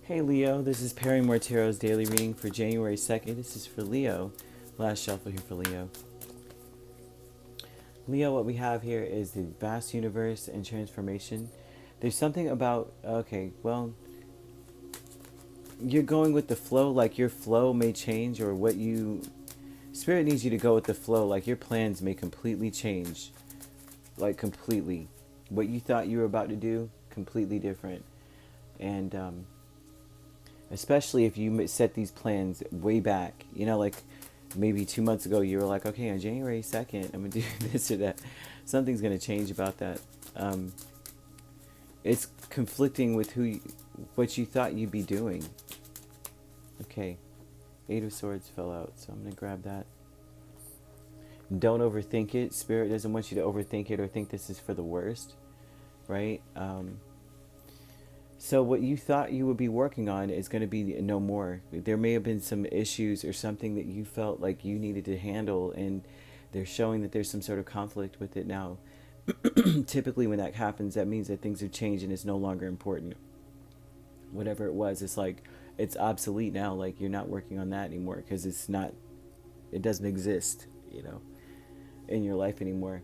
Hey Leo, this is Perrymore Tarot's daily reading for January 2nd. This is for Leo. Last shuffle here for Leo. Leo, what we have here is the vast universe and transformation. There's something about, okay, well, you're going with the flow, like your flow may change, or what you, Spirit needs you to go with the flow, like your plans may completely change, like completely. What you thought you were about to do, completely different. And, especially if you set these plans way back, like maybe 2 months ago, you were like, okay, on January 2nd, I'm going to do this or that. Something's going to change about that. It's conflicting with what you thought you'd be doing. Okay, Eight of Swords fell out, so I'm going to grab that. Don't overthink it. Spirit doesn't want you to overthink it or think this is for the worst, right? So what you thought you would be working on is going to be no more. There may have been some issues or something that you felt like you needed to handle, and they're showing that there's some sort of conflict with it now. Typically when that happens, that means that things have changed and it's no longer important. Whatever it was, it's like it's obsolete now. Like you're not working on that anymore because it doesn't exist, in your life anymore.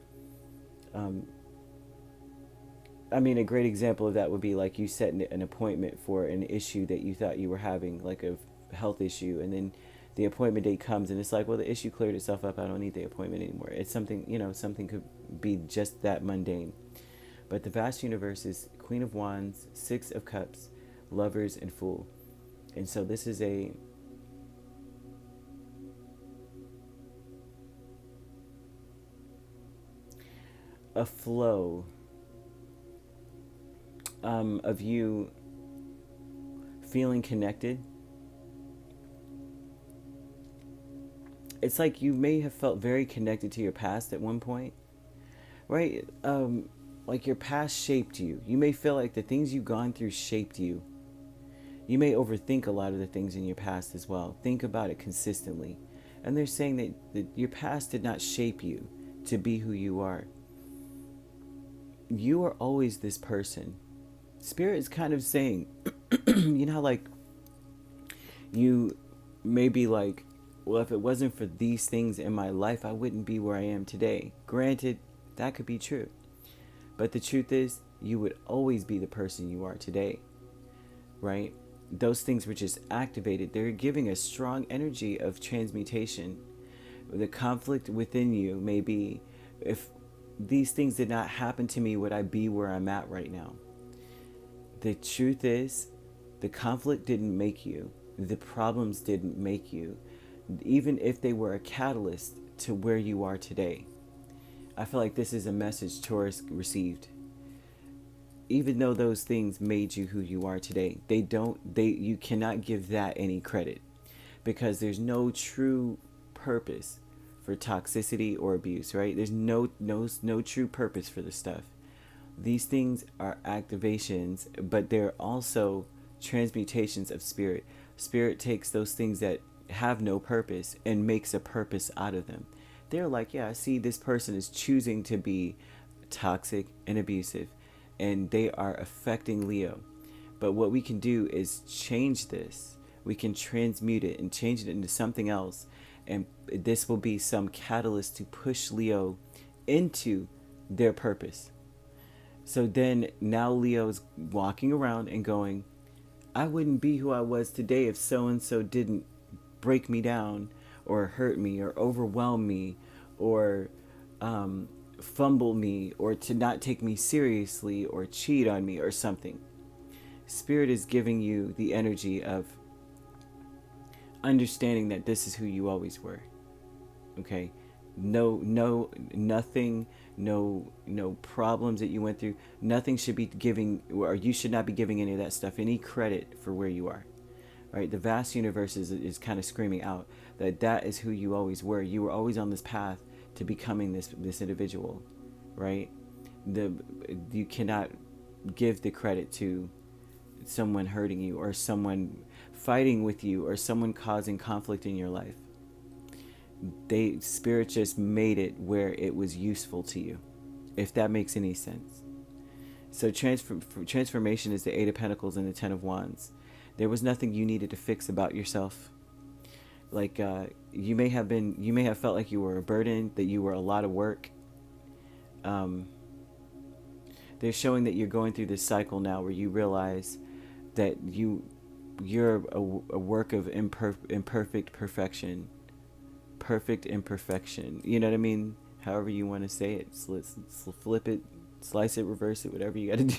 I mean, a great example of that would be like you set an appointment for an issue that you thought you were having, like a health issue, and then the appointment date comes and it's like, well, the issue cleared itself up. I don't need the appointment anymore. It's something, something could be just that mundane. But the vast universe is Queen of Wands, Six of Cups, Lovers, and Fool. And so this is a flow of you feeling connected. It's like you may have felt very connected to your past at one point, right? Like your past shaped you. You may feel like the things you've gone through shaped you. You may overthink a lot of the things in your past as well. Think about it consistently. And they're saying that your past did not shape you to be who you are. You are always this person. Spirit is kind of saying, like you may be like, well, if it wasn't for these things in my life, I wouldn't be where I am today. Granted, that could be true. But the truth is, you would always be the person you are today, right? Those things were just activated. They're giving a strong energy of transmutation. The conflict within you may be, if these things did not happen to me, would I be where I'm at right now? The truth is, the conflict didn't make you. The problems didn't make you. Even if they were a catalyst to where you are today. I feel like this is a message Taurus received. Even though those things made you who you are today, you cannot give that any credit, because there's no true purpose for toxicity or abuse, right? There's no true purpose for this stuff. These things are activations, but they're also transmutations of spirit. Spirit takes those things that have no purpose and makes a purpose out of them. They're like, yeah, I see this person is choosing to be toxic and abusive, and they are affecting Leo. But what we can do is change this. We can transmute it and change it into something else. And this will be some catalyst to push Leo into their purpose. So then now Leo's walking around and going, I wouldn't be who I was today if so-and-so didn't break me down or hurt me or overwhelm me or fumble me or to not take me seriously or cheat on me or something. Spirit is giving you the energy of understanding that this is who you always were. Okay? Nothing, no problems that you went through. Nothing should be giving, or you should not be giving any of that stuff any credit for where you are. Right? The vast universe is kind of screaming out that is who you always were. You were always on this path to becoming this individual, right? You cannot give the credit to someone hurting you or someone fighting with you or someone causing conflict in your life. Spirit just made it where it was useful to you, if that makes any sense. So transformation is the Eight of Pentacles and the Ten of Wands. There was nothing you needed to fix about yourself. Like you may have felt like you were a burden, that you were a lot of work. um, they're showing that you're going through this cycle now where you realize that you're a work of imperfect perfection, perfect imperfection. You know what I mean? However you want to say it, let's flip it, slice it, reverse it, whatever you got to do.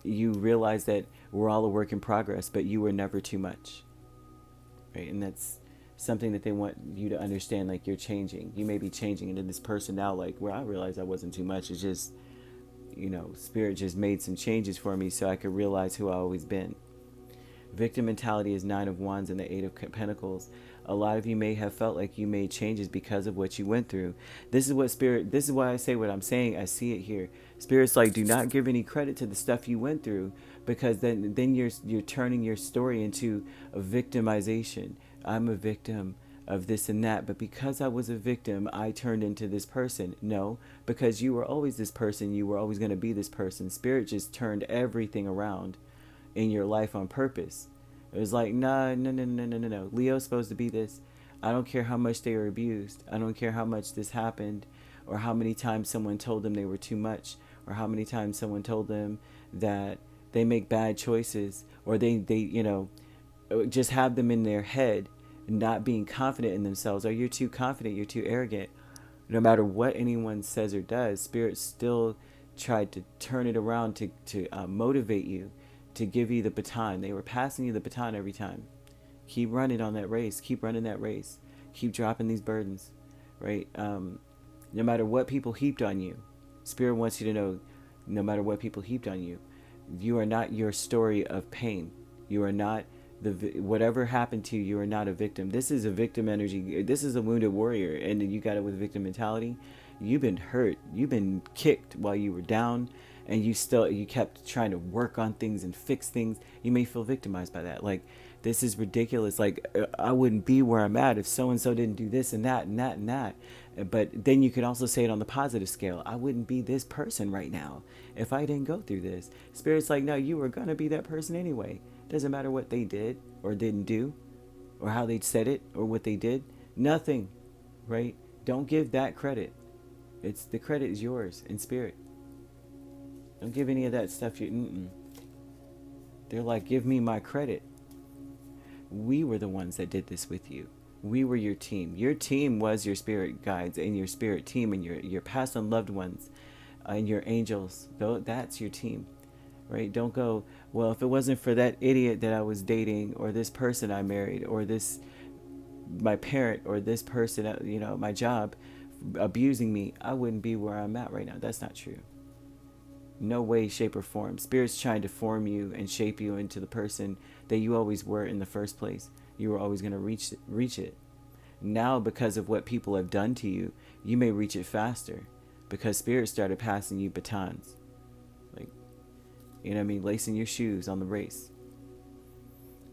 You realize that we're all a work in progress, but you were never too much, right? And that's something that they want you to understand. Like, you're changing. You may be changing into this person now, like, where I realized I wasn't too much. It's just, Spirit just made some changes for me so I could realize who I always been. Victim mentality is 9 of Wands and the 8 of Pentacles. A lot of you may have felt like you made changes because of what you went through. This is why I say what I'm saying. I see it here. Spirit's like, do not give any credit to the stuff you went through, because then you're turning your story into a victimization. I'm a victim of this and that, but because I was a victim, I turned into this person. No, because you were always this person. You were always going to be this person. Spirit just turned everything around in your life on purpose. It was like, no. Leo's supposed to be this. I don't care how much they were abused. I don't care how much this happened, or how many times someone told them they were too much, or how many times someone told them that they make bad choices, or they just have them in their head, not being confident in themselves. Or you're too confident, you're too arrogant. No matter what anyone says or does, Spirit still tried to turn it around to motivate you, to give you the baton. They were passing you the baton every time. Keep running on that race. Keep running that race. Keep dropping these burdens, right? No matter what people heaped on you, Spirit wants you to know, no matter what people heaped on you, you are not your story of pain. You are not whatever happened to you. You are not a victim. This is a victim energy. This is a wounded warrior, and you got it with victim mentality. You've been hurt. You've been kicked while you were down, and you kept trying to work on things and fix things. You may feel victimized by that. Like, this is ridiculous. Like, I wouldn't be where I'm at if so and so didn't do this and that and that and that. But then you could also say it on the positive scale. I wouldn't be this person right now if I didn't go through this. Spirit's like, no, you were gonna be that person anyway. Doesn't matter what they did or didn't do, or how they said it, or what they did. Nothing, right? Don't give that credit. The credit is yours in Spirit. Don't give any of that stuff. They're like, give me my credit. We were the ones that did this with you. We were your team. Your team was your spirit guides and your spirit team and your past and loved ones and your angels. That's your team, right? Don't go, well, if it wasn't for that idiot that I was dating, or this person I married, or my parent, or this person at my job abusing me, I wouldn't be where I'm at right now. That's not true. No way, shape, or form. Spirit's trying to form you and shape you into the person that you always were in the first place. You were always going to reach it. Now, because of what people have done to you, you may reach it faster, because Spirit started passing you batons. Like, lacing your shoes on the race.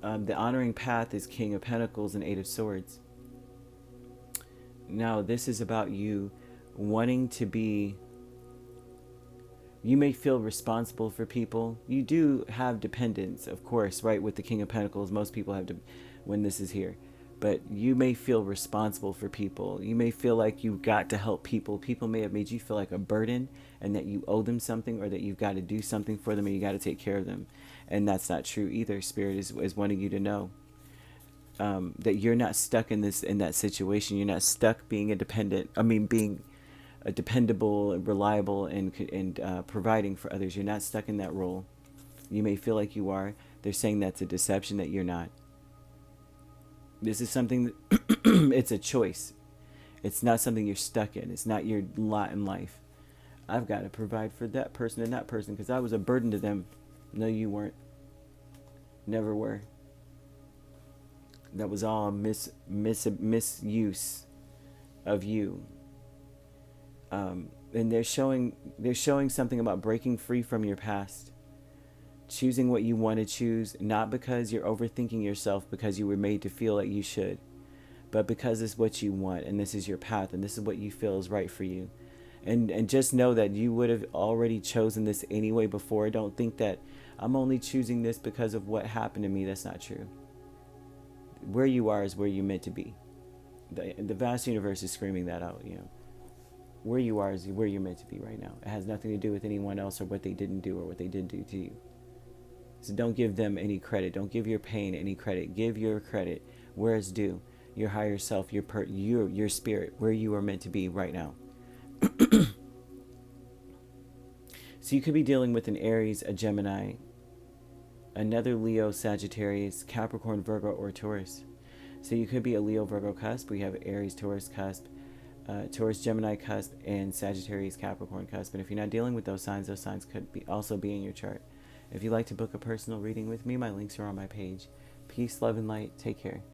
The honoring path is King of Pentacles and 8 of Swords. Now, this is about you wanting to be... You may feel responsible for people. You do have dependence, of course, right? With the King of Pentacles, most people have when this is here. But you may feel responsible for people. You may feel like you've got to help people. People may have made you feel like a burden, and that you owe them something, or that you've got to do something for them, and you got to take care of them. And that's not true either. Spirit is wanting you to know that you're not stuck in that situation. You're not stuck being being dependable and reliable and providing for others. You're not stuck in that role. You may feel like you are. They're saying that's a deception, that you're not. This is something that it's a choice. It's not something you're stuck in. It's not your lot in life. I've got to provide for that person and that person because I was a burden to them. No, you weren't. Never were. That was all misuse of you. And they're showing something about breaking free from your past, choosing what you want to choose, not because you're overthinking yourself, because you were made to feel like you should, but because it's what you want, and this is your path, and this is what you feel is right for you. And just know that you would have already chosen this anyway before. Don't think that, I'm only choosing this because of what happened to me. That's not true. Where you are is where you're meant to be. The vast universe is screaming that out, you know. Where you are is where you're meant to be right now. It has nothing to do with anyone else or what they didn't do or what they did do to you. So don't give them any credit. Don't give your pain any credit. Give your credit where it's due. Your higher self, your spirit, where you are meant to be right now. So you could be dealing with an Aries, a Gemini, another Leo, Sagittarius, Capricorn, Virgo, or Taurus. So you could be a Leo, Virgo cusp. We have Aries, Taurus cusp, Taurus, Gemini cusp, and Sagittarius, Capricorn cusp. And if you're not dealing with those signs could also be in your chart. If you'd like to book a personal reading with me, my links are on my page. Peace, love, and light. Take care.